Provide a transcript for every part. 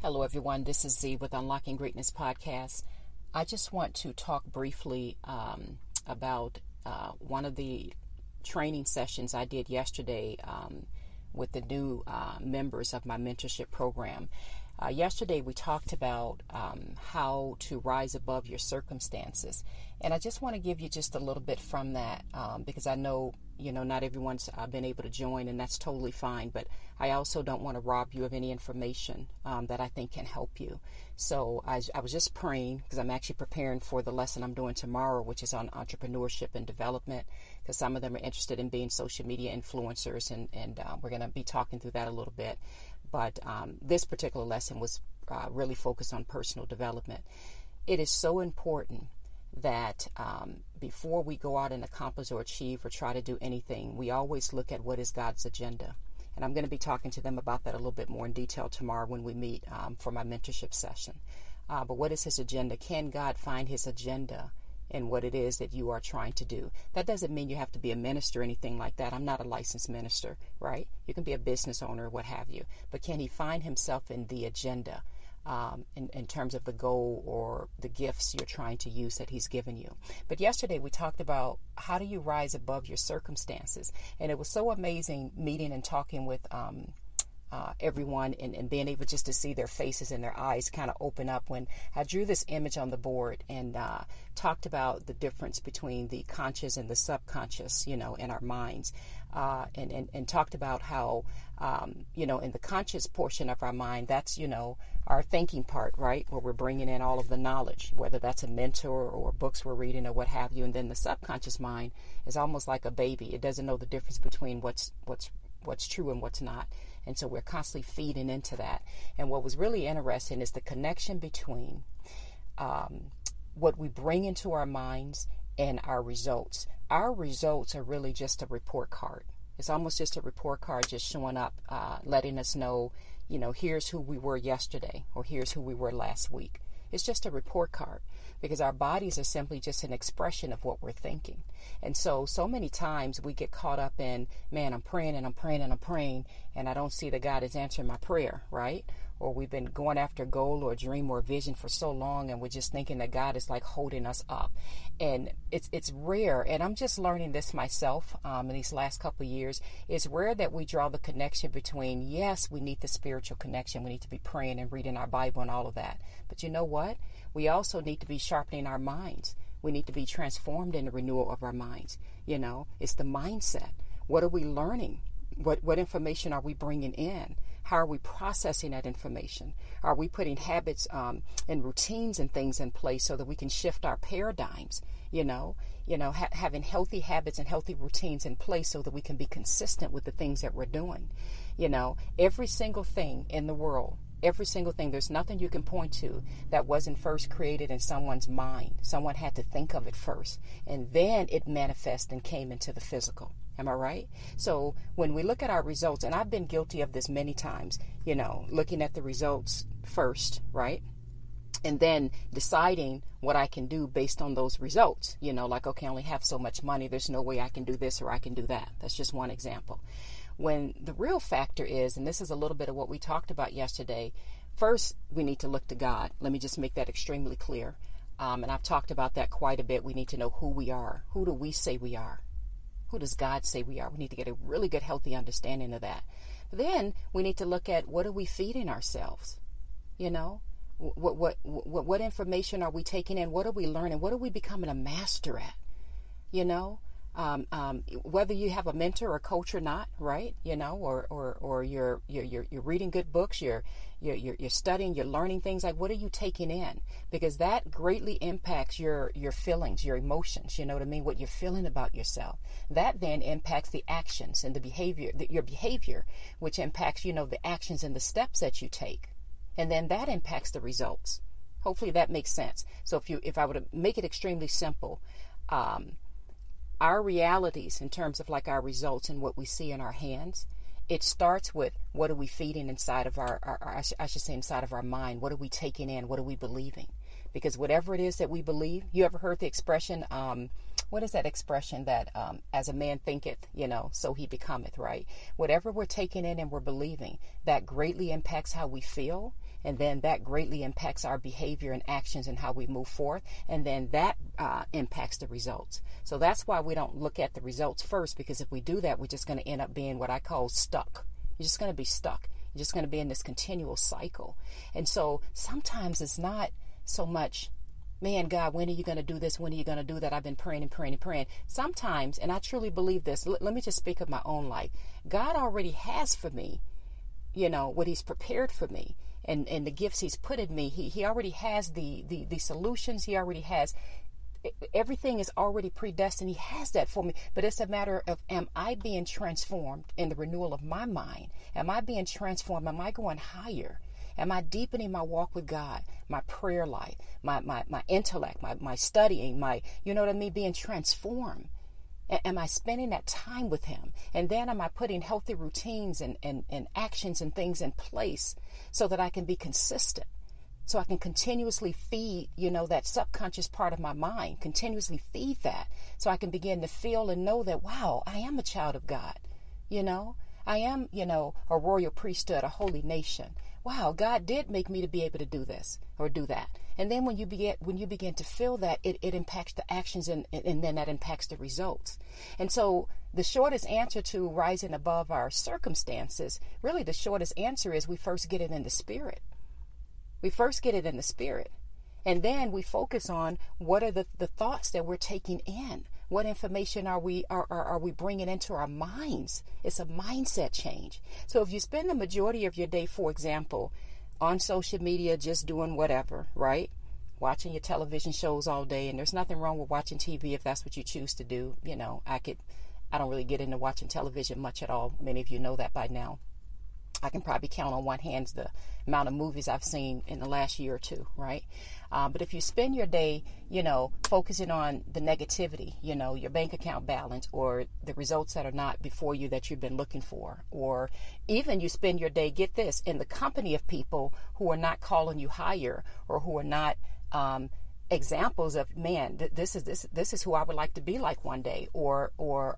Hello, everyone. This is Z with Unlocking Greatness Podcast. I just want to talk briefly about one of the training sessions I did yesterday with the new members of my mentorship program. Yesterday, we talked about how to rise above your circumstances. And I just want to give you just a little bit from that because I know, not everyone's been able to join, and that's totally fine. But I also don't want to rob you of any information that I think can help you. So I was just praying because I'm actually preparing for the lesson I'm doing tomorrow, which is on entrepreneurship and development, because some of them are interested in being social media influencers, and we're going to be talking through that a little bit. But this particular lesson was really focused on personal development. It is so important that before we go out and accomplish or achieve or try to do anything, we always look at what is God's agenda. And I'm going to be talking to them about that a little bit more in detail tomorrow when we meet for my mentorship session. But what is his agenda? Can God find his agenda in what it is that you are trying to do? That doesn't mean you have to be a minister or anything like that. I'm not a licensed minister, right? You can be a business owner or what have you. But can he find himself in the agenda in terms of the goal or the gifts you're trying to use that he's given you? But yesterday we talked about how do you rise above your circumstances. And it was so amazing meeting and talking with everyone and being able just to see their faces and their eyes kind of open up when I drew this image on the board and talked about the difference between the conscious and the subconscious, in our minds, and talked about how, in the conscious portion of our mind, that's, our thinking part, right, where we're bringing in all of the knowledge, whether that's a mentor or books we're reading or what have you. And then the subconscious mind is almost like a baby. It doesn't know the difference between what's true and what's not. And so we're constantly feeding into that. And what was really interesting is the connection between what we bring into our minds and our results. Our results are really just a report card. It's almost just a report card just showing up, letting us know, here's who we were yesterday or here's who we were last week. It's just a report card because our bodies are simply just an expression of what we're thinking. And so many times we get caught up in, man, I'm praying and I'm praying and I'm praying, and I don't see that God is answering my prayer, right? Or we've been going after a goal or a dream or a vision for so long, and we're just thinking that God is like holding us up. And it's rare, and I'm just learning this myself in these last couple of years. It's rare that we draw the connection between, yes, we need the spiritual connection. We need to be praying and reading our Bible and all of that. But you know what? We also need to be sharpening our minds. We need to be transformed in the renewal of our minds. It's the mindset. What are we learning? What information are we bringing in? How are we processing that information? Are we putting habits and routines and things in place so that we can shift our paradigms? Having healthy habits and healthy routines in place so that we can be consistent with the things that we're doing. Every single thing in the world, every single thing, there's nothing you can point to that wasn't first created in someone's mind. Someone had to think of it first, and then it manifested and came into the physical. Am I right? So when we look at our results, and I've been guilty of this many times, looking at the results first, right? And then deciding what I can do based on those results, like, okay, I only have so much money. There's no way I can do this or I can do that. That's just one example. When the real factor is, and this is a little bit of what we talked about yesterday, first, we need to look to God. Let me just make that extremely clear. And I've talked about that quite a bit. We need to know who we are. Who do we say we are? Who does God say we are? We need to get a really good, healthy understanding of that. Then we need to look at what are we feeding ourselves? What information are we taking in? What are we learning? What are we becoming a master at? Whether you have a mentor or coach or not, right? Or you're reading good books, you're studying, you're learning things. Like, what are you taking in? Because that greatly impacts your feelings, your emotions. You know what I mean? What you're feeling about yourself. That then impacts the actions and the behavior, your behavior, which impacts, the actions and the steps that you take, and then that impacts the results. Hopefully that makes sense. So if I were to make it extremely simple, our realities in terms of like our results and what we see in our hands, it starts with what are we feeding inside of inside of our mind? What are we taking in? What are we believing? Because whatever it is that we believe, you ever heard the expression, what is that expression that as a man thinketh, so he becometh, right? Whatever we're taking in and we're believing, that greatly impacts how we feel. And then that greatly impacts our behavior and actions and how we move forth. And then that impacts the results. So that's why we don't look at the results first, because if we do that, we're just going to end up being what I call stuck. You're just going to be stuck. You're just going to be in this continual cycle. And so sometimes it's not so much, man, God, when are you going to do this? When are you going to do that? I've been praying and praying and praying. Sometimes, and I truly believe this, let me just speak of my own life. God already has for me, what he's prepared for me and the gifts he's put in me. He already has the solutions. He already has everything is already predestined. He has that for me. But it's a matter of, am I being transformed in the renewal of my mind? Am I being transformed? Am I going higher? Am I deepening my walk with God, my prayer life, my intellect, my studying, being transformed? Am I spending that time with him? And then am I putting healthy routines and actions and things in place so that I can be consistent? So I can continuously feed, that subconscious part of my mind, continuously feed that. So I can begin to feel and know that, wow, I am a child of God. I am, a royal priesthood, a holy nation. Wow, God did make me to be able to do this or do that. And then when you begin to feel that, it impacts the actions and then that impacts the results. And so the shortest answer to rising above our circumstances, really the shortest answer is we first get it in the spirit. We first get it in the spirit. And then we focus on what are the thoughts that we're taking in. What information are we bringing into our minds? It's a mindset change. So if you spend the majority of your day, for example, on social media, just doing whatever, right? Watching your television shows all day, and there's nothing wrong with watching TV if that's what you choose to do. I don't really get into watching television much at all. Many of you know that by now. I can probably count on one hand the amount of movies I've seen in the last year or two, right? But if you spend your day, focusing on the negativity, your bank account balance or the results that are not before you that you've been looking for, or even you spend your day, get this, in the company of people who are not calling you higher or who are not examples of, man, this is who I would like to be like one day, or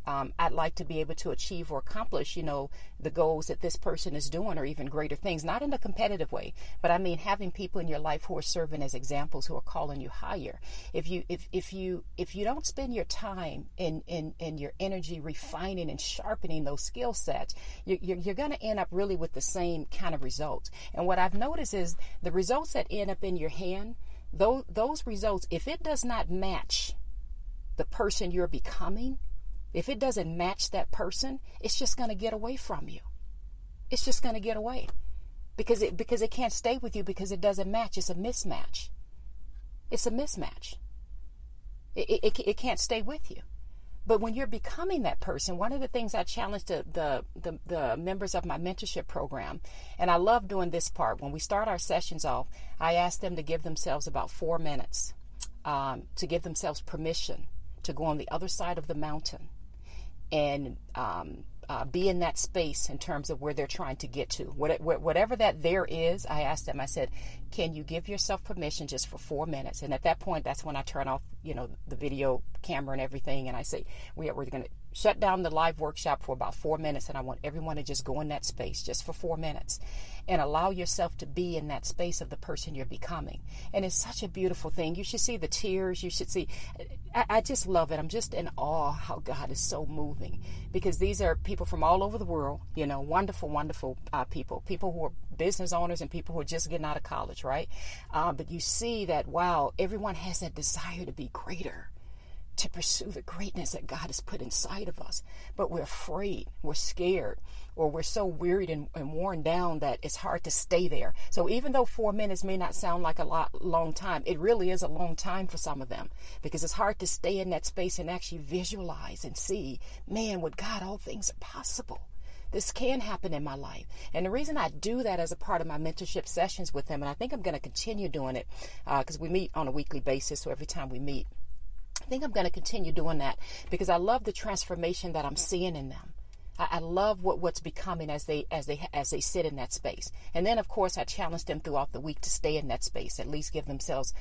I'd like to be able to achieve or accomplish, the goals that this person is doing, or even greater things, not in a competitive way, but I mean having people in your life who are serving as examples, who are calling you higher. If you don't spend your time in your energy refining and sharpening those skill sets, you're going to end up really with the same kind of results. And what I've noticed is the results that end up in your hand, those results, if it does not match the person you're becoming, if it doesn't match that person, it's just going to get away from you. It's just going to get away because it can't stay with you because it doesn't match. It's a mismatch. It's a mismatch. It can't stay with you. But when you're becoming that person, one of the things I challenge the members of my mentorship program, and I love doing this part, when we start our sessions off, I ask them to give themselves about 4 minutes, to give themselves permission to go on the other side of the mountain and be in that space in terms of where they're trying to get to. Whatever that there is, I asked them, I said, can you give yourself permission just for 4 minutes? And at that point, that's when I turn off, the video camera and everything. And I say, we're going to shut down the live workshop for about 4 minutes. And I want everyone to just go in that space just for 4 minutes and allow yourself to be in that space of the person you're becoming. And it's such a beautiful thing. You should see the tears. You should see, I just love it. I'm just in awe how God is so moving, because these are people from all over the world, wonderful, wonderful people who are business owners and people who are just getting out of college, right? But you see that, wow, everyone has that desire to be greater, to pursue the greatness that God has put inside of us. But we're afraid, we're scared, or we're so wearied and worn down that it's hard to stay there. So even though 4 minutes may not sound like a long time, it really is a long time for some of them, because it's hard to stay in that space and actually visualize and see, man, with God, all things are possible. This can happen in my life. And the reason I do that as a part of my mentorship sessions with them, and I think I'm going to continue doing it because we meet on a weekly basis, so every time we meet, I think I'm going to continue doing that because I love the transformation that I'm seeing in them. I love what's becoming as they sit in that space. And then, of course, I challenge them throughout the week to stay in that space, at least give themselves,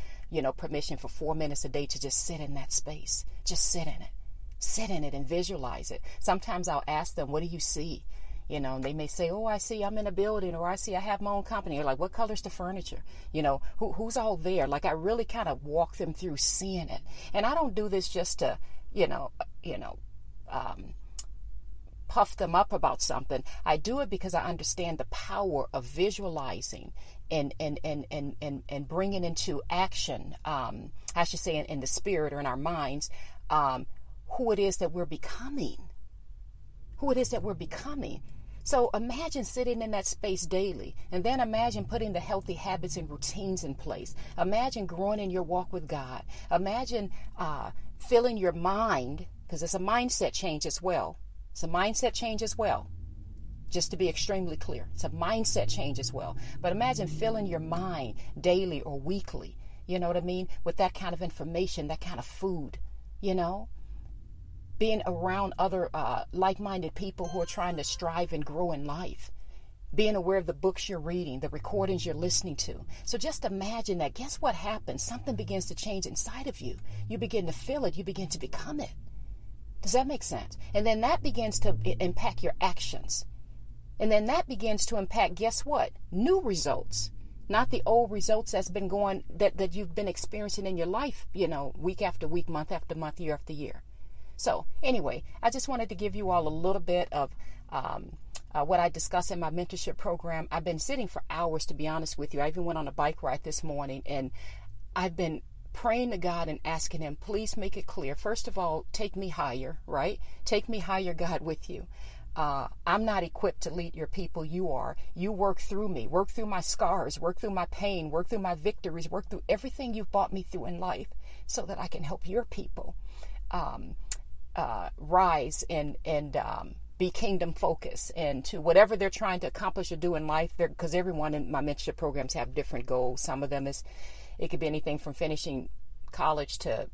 permission for 4 minutes a day to just sit in that space. Just sit in it. Sit in it and visualize it. Sometimes I'll ask them, what do you see? And they may say, oh, I see I'm in a building, or I see I have my own company. You're like, what color's the furniture? Who's all there? Like, I really kind of walk them through seeing it. And I don't do this just to, puff them up about something. I do it because I understand the power of visualizing and bringing into action, I should say in the spirit or in our minds, who it is that we're becoming. So imagine sitting in that space daily, and then imagine putting the healthy habits and routines in place. Imagine growing in your walk with God. Imagine filling your mind, because it's a mindset change as well. Just to be extremely clear, it's a mindset change as well. But imagine filling your mind daily or weekly, you know what I mean, with that kind of information, that kind of food, being around other like-minded people who are trying to strive and grow in life, being aware of the books you're reading, the recordings you're listening to. So just imagine that. Guess what happens? Something begins to change inside of you. You begin to feel it. You begin to become it. Does that make sense? And then that begins to impact your actions. And then that begins to impact, guess what? New results. Not the old results that's been going, that you've been experiencing in your life, week after week, month after month, year after year. So anyway, I just wanted to give you all a little bit of what I discuss in my mentorship program. I've been sitting for hours, to be honest with you. I even went on a bike ride this morning, and I've been praying to God and asking him, please make it clear. First of all, take me higher, right? Take me higher, God, with you. I'm not equipped to lead your people. You are. You work through me, work through my scars, work through my pain, work through my victories, work through everything you've brought me through in life so that I can help your people rise and be kingdom focused and to whatever they're trying to accomplish or do in life. Because everyone in my mentorship programs have different goals. Some of them it could be anything from finishing college to,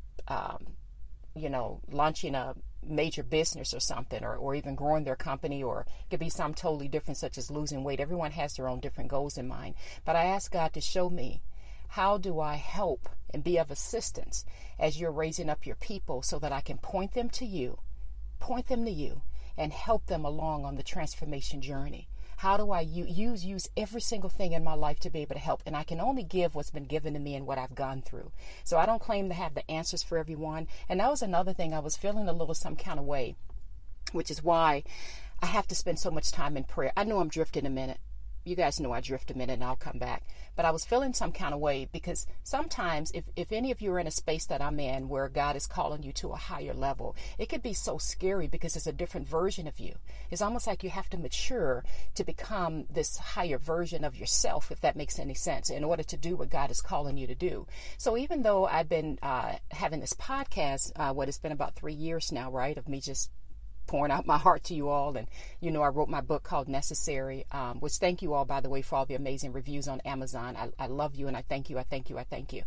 launching a major business or something, or even growing their company, or it could be something totally different, such as losing weight. Everyone has their own different goals in mind. But I ask God to show me, how do I help and be of assistance as you're raising up your people so that I can point them to you, and help them along on the transformation journey? How do I use every single thing in my life to be able to help? And I can only give what's been given to me and what I've gone through. So I don't claim to have the answers for everyone. And that was another thing. I was feeling a little some kind of way, which is why I have to spend so much time in prayer. I know I'm drifting a minute. You guys know I drift a minute and I'll come back. But I was feeling some kind of way because sometimes if any of you are in a space that I'm in where God is calling you to a higher level, it could be so scary because it's a different version of you. It's almost like you have to mature to become this higher version of yourself, if that makes any sense, in order to do what God is calling you to do. So even though I've been having this podcast, it's been about 3 years now, right, of me just pouring out my heart to you all. And, I wrote my book called Necessary, which thank you all, by the way, for all the amazing reviews on Amazon. I love you and I thank you.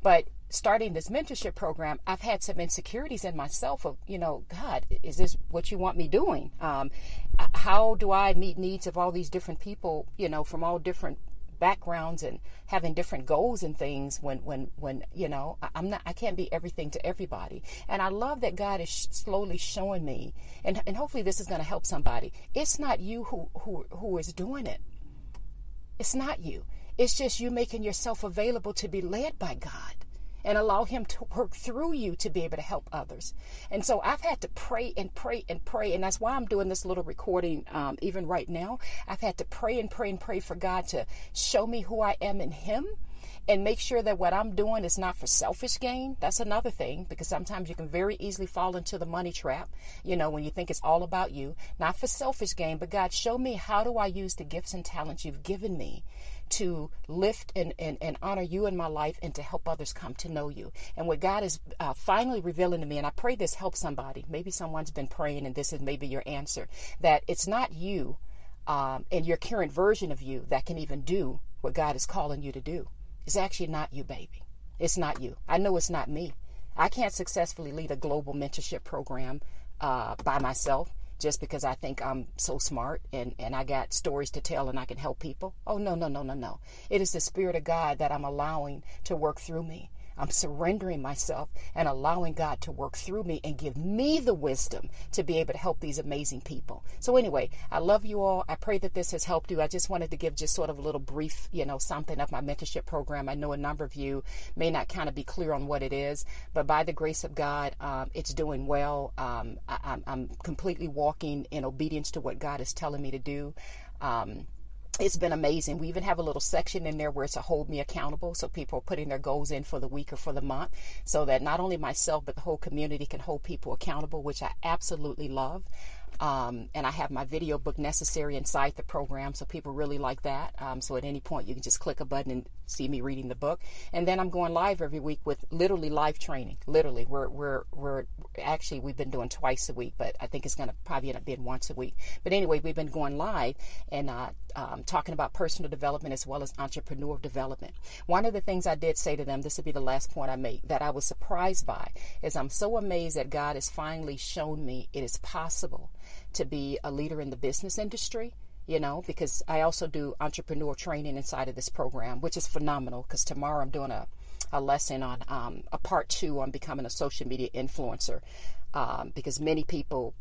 But starting this mentorship program, I've had some insecurities in myself of, God, is this what you want me doing? How do I meet needs of all these different people, from all different backgrounds and having different goals and things when I can't be everything to everybody. And I love that God is slowly showing me, and hopefully this is going to help somebody. It's not you who is doing it. It's not you. It's just you making yourself available to be led by God and allow him to work through you to be able to help others. And so I've had to pray and pray and pray. And that's why I'm doing this little recording even right now. I've had to pray and pray and pray for God to show me who I am in him and make sure that what I'm doing is not for selfish gain. That's another thing, because sometimes you can very easily fall into the money trap, when you think it's all about you, not for selfish gain, but God, show me, how do I use the gifts and talents you've given me to lift and honor you in my life and to help others come to know you. And what God is finally revealing to me, and I pray this helps somebody. Maybe someone's been praying and this is maybe your answer, that it's not you and your current version of you that can even do what God is calling you to do. It's actually not you, baby. It's not you. I know it's not me. I can't successfully lead a global mentorship program by myself just because I think I'm so smart and I got stories to tell and I can help people. Oh, no. It is the Spirit of God that I'm allowing to work through me. I'm surrendering myself and allowing God to work through me and give me the wisdom to be able to help these amazing people. So anyway, I love you all. I pray that this has helped you. I just wanted to give just sort of a little brief, something of my mentorship program. I know a number of you may not kind of be clear on what it is, but by the grace of God, it's doing well. I'm completely walking in obedience to what God is telling me to do. It's been amazing. We even have a little section in there where it's a hold me accountable. So people are putting their goals in for the week or for the month so that not only myself, but the whole community can hold people accountable, which I absolutely love. And I have my video book necessary inside the program. So people really like that. So at any point you can just click a button and see me reading the book. And then I'm going live every week with literally live training. Literally, we're actually, we've been doing twice a week, but I think it's going to probably end up being once a week. But anyway, we've been going live and talking about personal development as well as entrepreneur development. One of the things I did say to them, this would be the last point I make, that I was surprised by, is I'm so amazed that God has finally shown me it is possible to be a leader in the business industry, because I also do entrepreneur training inside of this program, which is phenomenal, because tomorrow I'm doing a lesson on a part 2 on becoming a social media influencer, because many people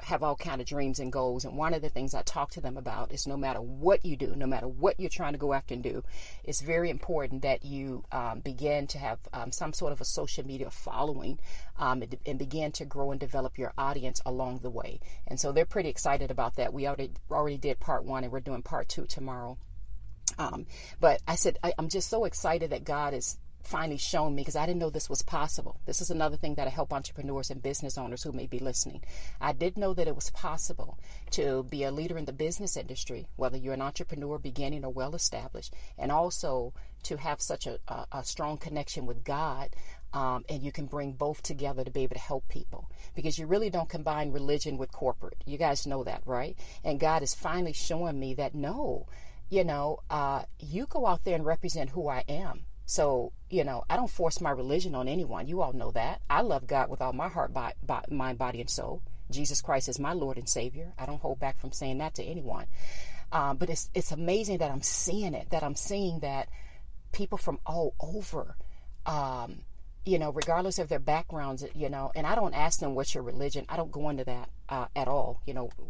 have all kind of dreams and goals. And one of the things I talk to them about is no matter what you do, no matter what you're trying to go after and do, it's very important that you begin to have some sort of a social media following and begin to grow and develop your audience along the way. And so they're pretty excited about that. We already did part 1 and we're doing part 2 tomorrow. But I said, I'm just so excited that God is finally shown me, because I didn't know this was possible. This is another thing that I help entrepreneurs and business owners who may be listening. I didn't know that it was possible to be a leader in the business industry, whether you're an entrepreneur, beginning or well established, and also to have such a strong connection with God. And you can bring both together to be able to help people, because you really don't combine religion with corporate. You guys know that, right? And God is finally showing me that no, you go out there and represent who I am. So, I don't force my religion on anyone. You all know that. I love God with all my heart, mind, body, and soul. Jesus Christ is my Lord and Savior. I don't hold back from saying that to anyone. But it's amazing that I'm seeing it, that I'm seeing that people from all over, regardless of their backgrounds, and I don't ask them what's your religion. I don't go into that at all,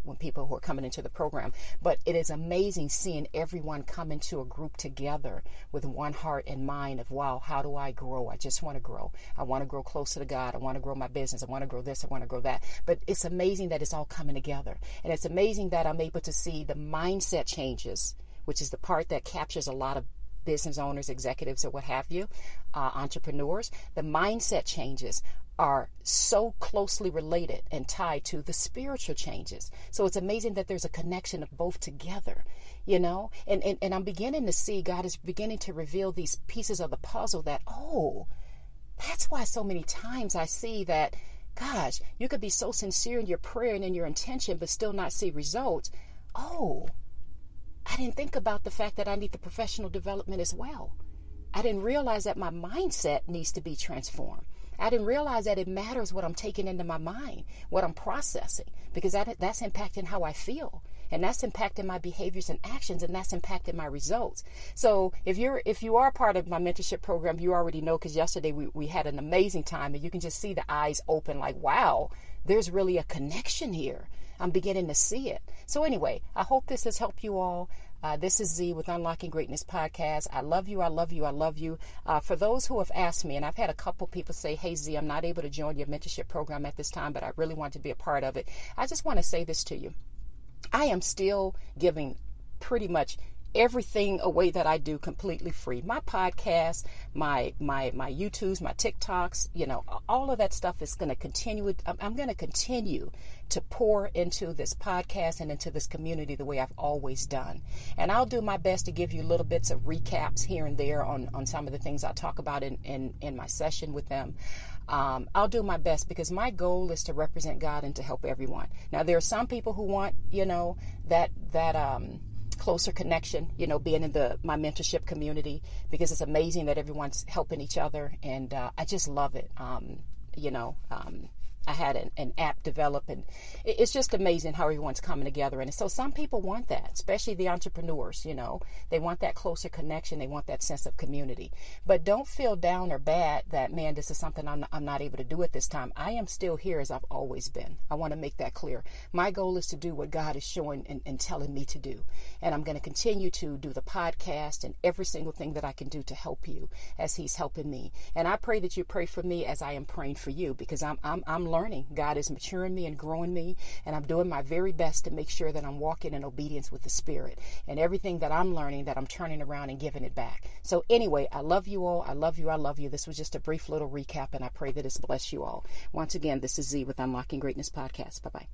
when people who are coming into the program. But it is amazing seeing everyone come into a group together with one heart and mind of, wow, how do I grow? I just want to grow. I want to grow closer to God. I want to grow my business. I want to grow this. I want to grow that. But it's amazing that it's all coming together. And it's amazing that I'm able to see the mindset changes, which is the part that captures a lot of business owners, executives, or what have you, entrepreneurs. The mindset changes are so closely related and tied to the spiritual changes. So it's amazing that there's a connection of both together, and I'm beginning to see God is beginning to reveal these pieces of the puzzle that, that's why so many times I see that, gosh, you could be so sincere in your prayer and in your intention, but still not see results. I didn't think about the fact that I need the professional development as well. I didn't realize that my mindset needs to be transformed. I didn't realize that it matters what I'm taking into my mind, what I'm processing, because that's impacting how I feel, and that's impacting my behaviors and actions, and that's impacting my results. So if you are part of my mentorship program, you already know, because yesterday we had an amazing time, and you can just see the eyes open like, wow, there's really a connection here. I'm beginning to see it. So anyway, I hope this has helped you all. This is Z with Unlocking Greatness Podcast. I love you. I love you. I love you. For those who have asked me, and I've had a couple people say, hey, Z, I'm not able to join your mentorship program at this time, but I really want to be a part of it. I just want to say this to you. I am still giving pretty much everything away that I do completely free. My podcast, my YouTubes, my TikToks, all of that stuff is going to continue. I'm going to continue to pour into this podcast and into this community the way I've always done. And I'll do my best to give you little bits of recaps here and there on some of the things I talk about in my session with them. I'll do my best, because my goal is to represent God and to help everyone. Now, there are some people who want, that closer connection, being in my mentorship community, because it's amazing that everyone's helping each other, and I just love it. I had an app develop, and it's just amazing how everyone's coming together. And so some people want that, especially the entrepreneurs, they want that closer connection. They want that sense of community. But don't feel down or bad that, man, this is something I'm not able to do at this time. I am still here as I've always been. I want to make that clear. My goal is to do what God is showing and telling me to do. And I'm going to continue to do the podcast and every single thing that I can do to help you as He's helping me. And I pray that you pray for me as I am praying for you, because I'm learning. God is maturing me and growing me, and I'm doing my very best to make sure that I'm walking in obedience with the Spirit, and everything that I'm learning, that I'm turning around and giving it back. So anyway, I love you all. I love you. I love you. This was just a brief little recap, and I pray that it's blessed you all. Once again, this is Z with Unlocking Greatness Podcast. Bye-bye.